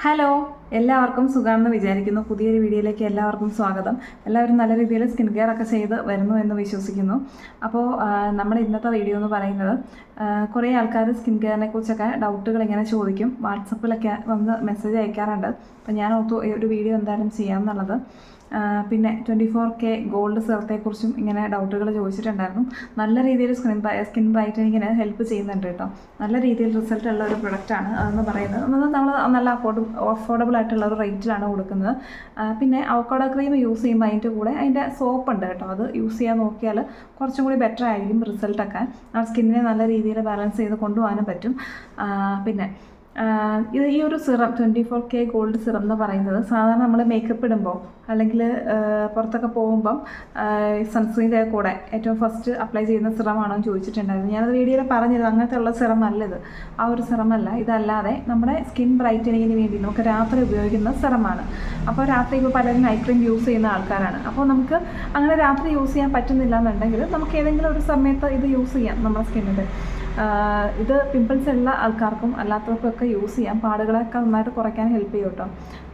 Hello, എല്ലാവർക്കും സുഖമാണെന്ന് വിചാരിക്കുന്നു. പുതിയൊരു വീഡിയോയിലേക്ക് എല്ലാവർക്കും സ്വാഗതം. എല്ലാവരും നല്ല രീതിയിൽ സ്കിൻ കെയർ ഒക്കെ ചെയ്ത് വരുന്നു എന്ന് വിശ്വസിക്കുന്നു. അപ്പോൾ നമ്മുടെ ഇന്നത്തെ വീഡിയോ എന്ന് പറയുന്നത്, കുറേ ആൾക്കാർ സ്കിൻ കെയറിനെ കുറിച്ചൊക്കെ ഡൗട്ടുകൾ ഇങ്ങനെ ചോദിക്കും, വാട്സപ്പിലൊക്കെ വന്ന് മെസ്സേജ് അയക്കാറുണ്ട്. അപ്പോൾ ഞാൻ ഓർത്തു ഒരു വീഡിയോ എന്തായാലും ചെയ്യാമെന്നുള്ളത്. പിന്നെ 24K ഗോൾഡ് സിറത്തെക്കുറിച്ചും ഇങ്ങനെ ഡൗട്ടുകൾ ചോദിച്ചിട്ടുണ്ടായിരുന്നു. നല്ല രീതിയിൽ സ്കിൻ ബ്രൈറ്റനിങ്ങിന് ഹെൽപ്പ് ചെയ്യുന്നുണ്ട് കേട്ടോ. നല്ല രീതിയിൽ റിസൾട്ട് ഉള്ള ഒരു പ്രൊഡക്റ്റാണ് അതെന്ന് പറയുന്നത്. നമ്മൾ നല്ല അഫോർഡബിൾ ആയിട്ടുള്ള ഒരു റേറ്റിലാണ് കൊടുക്കുന്നത്. പിന്നെ അവക്കാഡോ ക്രീം യൂസ് ചെയ്യുമ്പോൾ അതിൻ്റെ കൂടെ അതിൻ്റെ സോപ്പ് ഉണ്ട് കേട്ടോ. അത് യൂസ് ചെയ്യാൻ നോക്കിയാൽ കുറച്ചും കൂടി ബെറ്റർ ആയിരിക്കും റിസൾട്ടൊക്കെ. ആ സ്കിന്നിനെ നല്ല രീതിയിൽ ബാലൻസ് ചെയ്ത് കൊണ്ടുപോകാനും പറ്റും. പിന്നെ ഈ ഒരു സിറം 24K ഗോൾഡ് സിറം എന്ന് പറയുന്നത്, സാധാരണ നമ്മൾ മേക്കപ്പ് ഇടുമ്പോൾ അല്ലെങ്കിൽ പുറത്തൊക്കെ പോകുമ്പം സൺസ്ക്രീൻ്റെ കൂടെ ഏറ്റവും ഫസ്റ്റ് അപ്ലൈ ചെയ്യുന്ന സിറമാണോ എന്ന് ചോദിച്ചിട്ടുണ്ടായിരുന്നു. ഞാനത് വീഡിയോയിൽ പറഞ്ഞിരുന്നു, അങ്ങനത്തെ ഉള്ള സിറം അല്ല ഇത്. ആ ഒരു സിറമല്ല. ഇതല്ലാതെ നമ്മുടെ സ്കിൻ ബ്രൈറ്റനിങ്ങിന് വേണ്ടി നമുക്ക് രാത്രി ഉപയോഗിക്കുന്ന സിറമാണ്. അപ്പോൾ രാത്രി ഇപ്പോൾ പലരും നൈറ്റ് ക്രീം യൂസ് ചെയ്യുന്ന ആൾക്കാരാണ്. അപ്പോൾ നമുക്ക് അങ്ങനെ രാത്രി യൂസ് ചെയ്യാൻ പറ്റുന്നില്ല എന്നുണ്ടെങ്കിൽ നമുക്ക് ഏതെങ്കിലും ഒരു സമയത്ത് ഇത് യൂസ് ചെയ്യാം. നമ്മുടെ സ്കിന്നിൽ ഇത് പിമ്പിൾസ് ഉള്ള ആൾക്കാർക്കും അല്ലാത്തവർക്കൊക്കെ യൂസ് ചെയ്യാം. പാടുകളൊക്കെ നന്നായിട്ട് കുറയ്ക്കാൻ ഹെൽപ്പ് ചെയ്യും കേട്ടോ.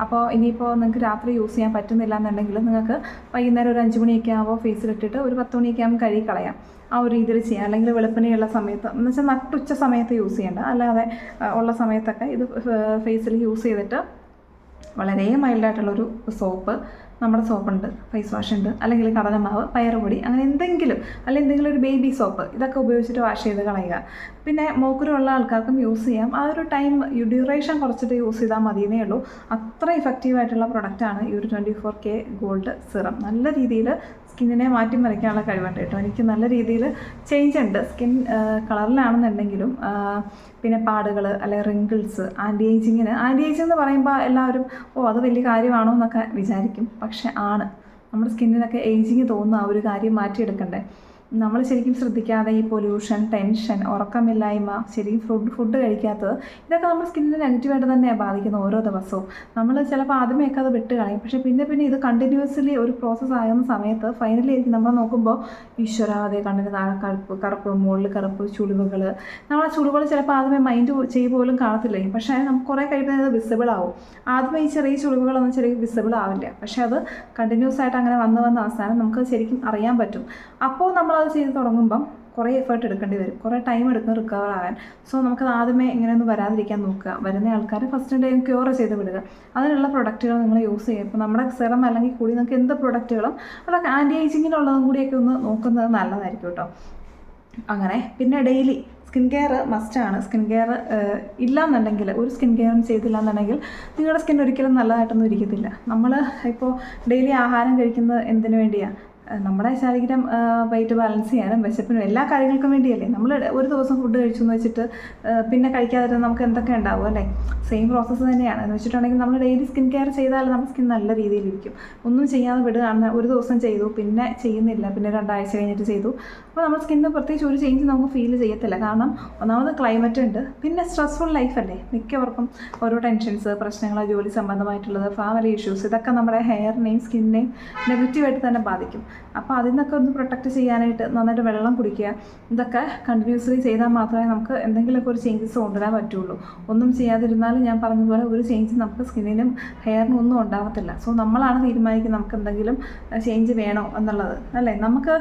അപ്പോൾ ഇനിയിപ്പോൾ നിങ്ങൾക്ക് രാത്രി യൂസ് ചെയ്യാൻ പറ്റുന്നില്ല എന്നുണ്ടെങ്കിൽ നിങ്ങൾക്ക് വൈകുന്നേരം ഒരു 5 മണിയൊക്കെ ആകുമ്പോൾ ഫേസിലിട്ടിട്ട് ഒരു 10 മണിയൊക്കെ ആകുമ്പോൾ കഴുകി കളയാം. ആ ഒരു രീതിയിൽ ചെയ്യാം. അല്ലെങ്കിൽ വെളുപ്പിനെയുള്ള സമയത്ത് എന്ന് വെച്ചാൽ നട്ടുച്ച സമയത്ത് യൂസ് ചെയ്യേണ്ട, അല്ലാതെ ഉള്ള സമയത്തൊക്കെ ഇത് ഫേസിൽ യൂസ് ചെയ്തിട്ട് വളരെ മൈൽഡായിട്ടുള്ളൊരു സോപ്പ്, നമ്മുടെ സോപ്പുണ്ട്, ഫേസ് വാഷ് ഉണ്ട്, അല്ലെങ്കിൽ കടലമാവ്, പയറുപൊടി, അങ്ങനെ എന്തെങ്കിലും, അല്ലെങ്കിൽ എന്തെങ്കിലും ഒരു ബേബി സോപ്പ്, ഇതൊക്കെ ഉപയോഗിച്ചിട്ട് വാഷ് ചെയ്ത് കളയുക. പിന്നെ മോക്കുരുള്ള ആൾക്കാർക്കും യൂസ് ചെയ്യാം. ആ ഒരു ടൈം ഡ്യൂറേഷൻ കുറച്ചിട്ട് യൂസ് ചെയ്താൽ മതിയേ ഉള്ളൂ. അത്ര ഇഫക്റ്റീവായിട്ടുള്ള പ്രൊഡക്റ്റാണ് ഈ ഒരു 24K ഗോൾഡ് സിറം. നല്ല രീതിയിൽ സ്കിന്നിനെ മാറ്റിമറിക്കാനുള്ള കഴിവുണ്ട് കേട്ടോ. എനിക്ക് നല്ല രീതിയിൽ ചേഞ്ച് ഉണ്ട് സ്കിൻ കളറിലാണെന്നുണ്ടെങ്കിലും. പിന്നെ പാടുകൾ അല്ലെങ്കിൽ റിങ്കിൾസ്, ആൻറ്റി ഏജിങ് എന്ന് പറയുമ്പോൾ എല്ലാവരും അത് വലിയ കാര്യമാണോ എന്നൊക്കെ വിചാരിക്കും. പക്ഷെ ആണ്. നമ്മുടെ സ്കിന്നിനൊക്കെ ഏജിങ് തോന്നുന്ന ആ ഒരു കാര്യം മാറ്റിയെടുക്കണ്ടേ. നമ്മൾ ശരിക്കും ശ്രദ്ധിക്കാതെ ഈ പൊല്യൂഷൻ, ടെൻഷൻ, ഉറക്കമില്ലായ്മ, ശരിക്കും ഫുഡ് കഴിക്കാത്തത്, ഇതൊക്കെ നമ്മുടെ സ്കിന്നിനെ നെഗറ്റീവായിട്ട് തന്നെയാണ് ബാധിക്കുന്നത് ഓരോ ദിവസവും. നമ്മൾ ചിലപ്പോൾ ആദ്യമേയൊക്കെ അത് വിട്ട് കളയും. പക്ഷേ പിന്നെ ഇത് കണ്ടിന്യൂസ്ലി ഒരു പ്രോസസ്സ് ആകുന്ന സമയത്ത് ഫൈനലി ആയിരിക്കും നമ്മൾ നോക്കുമ്പോൾ ഈശ്വര, അതേ കണ്ണിന് താഴെ കറുപ്പ്, മുകളിൽ കറുപ്പ്, ചുളിവുകൾ. നമ്മൾ ആ ചുളിവുകൾ ചിലപ്പോൾ ആദ്യമേ മൈൻഡ് പോലും കാണത്തില്ല. പക്ഷേ നമുക്ക് കുറേ കഴിയുമ്പോൾ അത് വിസിബിൾ ആവും. ആദ്യമേ ഈ ചെറിയ ചുളിവുകളൊന്നും വിസിബിൾ ആവില്ല. പക്ഷേ അത് കണ്ടിന്യൂസ് ആയിട്ട് അങ്ങനെ വന്ന അവസാനം നമുക്ക് ശരിക്കും അറിയാൻ പറ്റും. അപ്പോൾ നമ്മളത് ചെയ്ത് തുടങ്ങുമ്പം കുറേ എഫേർട്ട് എടുക്കേണ്ടി വരും, കുറേ ടൈം എടുക്കും റിക്കവർ ആകാൻ. സോ നമുക്കത് ആദ്യമേ ഇങ്ങനെയൊന്നും വരാതിരിക്കാൻ നോക്കുക. വരുന്ന ആൾക്കാർ ഫസ്റ്റ് ടൈം ക്യൂർ ചെയ്ത് വിടുക. അതിനുള്ള പ്രൊഡക്റ്റുകൾ നിങ്ങൾ യൂസ് ചെയ്യുക. ഇപ്പോൾ നമ്മുടെ സിറം അല്ലെങ്കിൽ കൂടി നിങ്ങൾക്ക് എന്ത് പ്രൊഡക്റ്റുകളും അതൊക്കെ ആൻറ്റി ഏജിങ്ങിനുള്ളതും കൂടിയൊക്കെ ഒന്ന് നോക്കുന്നത് നല്ലതായിരിക്കും കേട്ടോ. അങ്ങനെ പിന്നെ ഡെയിലി സ്കിൻ കെയർ മസ്റ്റാണ്. സ്കിൻ കെയർ ഇല്ലയെന്നുണ്ടെങ്കിൽ, ഒരു സ്കിൻ കെയറും ചെയ്തില്ല എന്നുണ്ടെങ്കിൽ നിങ്ങളുടെ സ്കിൻ ഒരിക്കലും നല്ലതായിട്ടൊന്നും ഇരിക്കത്തില്ല. നമ്മൾ ഇപ്പോൾ ഡെയിലി ആഹാരം കഴിക്കുന്നത് എന്തിനു വേണ്ടിയാണ്? നമ്മുടെ ശരീരം വെയിറ്റ് ബാലൻസ് ചെയ്യാനും വിശപ്പിനും എല്ലാ കാര്യങ്ങൾക്കും വേണ്ടിയല്ലേ. നമ്മൾ ഒരു ദിവസം ഫുഡ് കഴിച്ചു എന്ന് വെച്ചിട്ട് പിന്നെ കഴിക്കാതെ നമുക്ക് എന്തൊക്കെ ഉണ്ടാവും അല്ലേ? സെയിം പ്രോസസ്സ് തന്നെയാണ്. എന്ന് വെച്ചിട്ടുണ്ടെങ്കിൽ നമ്മൾ ഡെയിലി സ്കിൻ കെയർ ചെയ്താൽ നമ്മുടെ സ്കിൻ നല്ല രീതിയിലിരിക്കും. ഒന്നും ചെയ്യാതെ വിടുകയാണ്, ഒരു ദിവസം ചെയ്തു പിന്നെ ചെയ്യുന്നില്ല, പിന്നെ 2 ആഴ്ച കഴിഞ്ഞിട്ട് ചെയ്തു, അപ്പോൾ നമ്മുടെ സ്കിന്നിന് പ്രത്യേകിച്ച് ഒരു ചേഞ്ച് നമുക്ക് ഫീൽ ചെയ്യത്തില്ല. കാരണം ഒന്നാമത് ക്ലൈമറ്റ് ഉണ്ട്, പിന്നെ സ്ട്രെസ്ഫുൾ ലൈഫല്ലേ. മിക്കവർക്കും ഓരോ ടെൻഷൻസ്, പ്രശ്നങ്ങൾ, ജോലി സംബന്ധമായിട്ടുള്ളത്, ഫാമിലി ഇഷ്യൂസ്, ഇതൊക്കെ നമ്മുടെ ഹെയറിനെയും സ്കിന്നിനെയും നെഗറ്റീവായിട്ട് തന്നെ ബാധിക്കും. അപ്പോൾ അതിൽ നിന്നൊക്കെ ഒന്ന് പ്രൊട്ടക്റ്റ് ചെയ്യാനായിട്ട് നന്നായിട്ട് വെള്ളം കുടിക്കുക, ഇതൊക്കെ കണ്ടിന്യൂസ്ലി ചെയ്താൽ മാത്രമേ നമുക്ക് എന്തെങ്കിലുമൊക്കെ ഒരു ചേഞ്ചസ് കൊണ്ടുവരാൻ പറ്റുള്ളൂ. ഒന്നും ചെയ്യാതിരുന്നാലും ഞാൻ പറഞ്ഞതുപോലെ ഒരു ചേഞ്ച് നമുക്ക് സ്കിന്നിനും ഹെയറിനും ഒന്നും ഉണ്ടാകത്തില്ല. സോ നമ്മളാണ് തീരുമാനിക്കുന്നത് നമുക്ക് എന്തെങ്കിലും ചേഞ്ച് വേണോ എന്നുള്ളത് അല്ലേ. നമുക്ക്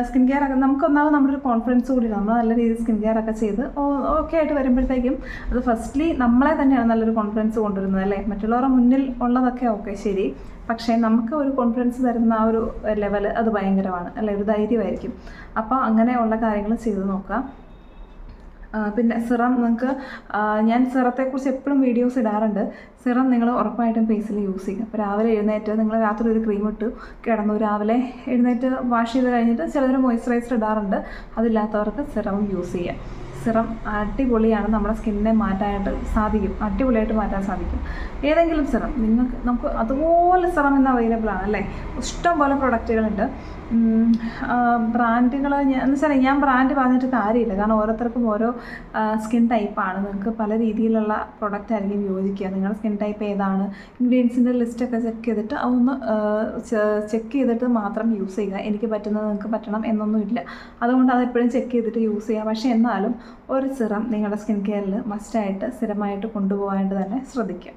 സ്കിൻ കെയർ ഒക്കെ നമുക്കൊന്നാമത് നമ്മുടെ ഒരു കോൺഫിഡൻസ് കൂടി, നമ്മൾ നല്ല രീതിയിൽ സ്കിൻ കെയർ ഒക്കെ ചെയ്ത് ഓക്കെ ആയിട്ട് വരുമ്പോഴത്തേക്കും അത് ഫസ്റ്റ്ലി നമ്മളെ തന്നെയാണ് നല്ലൊരു കോൺഫിഡൻസ് കൊണ്ടുവരുന്നത് അല്ലേ. മറ്റുള്ളവരുടെ മുന്നിൽ ഉള്ളതൊക്കെ ഓക്കെ ശരി, പക്ഷേ നമുക്ക് ഒരു കോൺഫിഡൻസ് തരുന്ന ആ ഒരു ലെവൽ അത് ഭയങ്കരമാണ് അല്ലേ, ഒരു ധൈര്യമായിരിക്കും. അപ്പോൾ അങ്ങനെയുള്ള കാര്യങ്ങൾ ചെയ്ത് നോക്കുക. പിന്നെ സിറം നിങ്ങൾക്ക്, ഞാൻ സിറത്തെക്കുറിച്ച് എപ്പോഴും വീഡിയോസ് ഇടാറുണ്ട്. സിറം നിങ്ങൾ ഉറപ്പായിട്ടും ഫേസിൽ യൂസ് ചെയ്യുക. അപ്പോൾ രാവിലെ എഴുന്നേറ്റ് നിങ്ങൾ രാത്രി ഒരു ക്രീം ഇട്ട് കിടന്നു, രാവിലെ എഴുന്നേറ്റ് വാഷ് ചെയ്ത് കഴിഞ്ഞിട്ട് ചിലർ മോയ്സ്ചറൈസർ ഇടാറുണ്ട്. അതില്ലാത്തവർക്ക് സിറം യൂസ് ചെയ്യുക. സിറം അടിപൊളിയാണ്, നമ്മുടെ സ്കിന്നിനെ മാറ്റാനായിട്ട് സാധിക്കും, അടിപൊളിയായിട്ട് മാറ്റാൻ സാധിക്കും. ഏതെങ്കിലും സിറം നമുക്ക് അതുപോലെ സിറം ഇന്ന് അവൈലബിൾ ആണ് അല്ലേ. ഇഷ്ടം പോലെ പ്രൊഡക്റ്റുകളുണ്ട്. ബ്രാൻഡുകൾ ഞാൻ ബ്രാൻഡ് പറഞ്ഞിട്ട് കാര്യമില്ല. കാരണം ഓരോരുത്തർക്കും ഓരോ സ്കിൻ ടൈപ്പാണ്. നിങ്ങൾക്ക് പല രീതിയിലുള്ള പ്രൊഡക്റ്റ് ആയിരിക്കും യോജിക്കുക. നിങ്ങളുടെ സ്കിൻ ടൈപ്പ് ഏതാണ്, ഇൻഗ്രീഡിയൻസിൻ്റെ ലിസ്റ്റൊക്കെ ചെക്ക് ചെയ്തിട്ട് അതൊന്ന് ചെക്ക് ചെയ്തിട്ട് മാത്രം യൂസ് ചെയ്യുക. എനിക്ക് പറ്റുന്നത് നിങ്ങൾക്ക് പറ്റണം എന്നൊന്നുമില്ല. അതുകൊണ്ട് അതെപ്പോഴും ചെക്ക് ചെയ്തിട്ട് യൂസ് ചെയ്യുക. പക്ഷേ എന്നാലും ഒരു സിറം നിങ്ങളുടെ സ്കിൻ കെയറിൽ മസ്റ്റായിട്ട് സ്ഥിരമായിട്ട് കൊണ്ടുപോകാനായിട്ട് തന്നെ ശ്രദ്ധിക്കുക.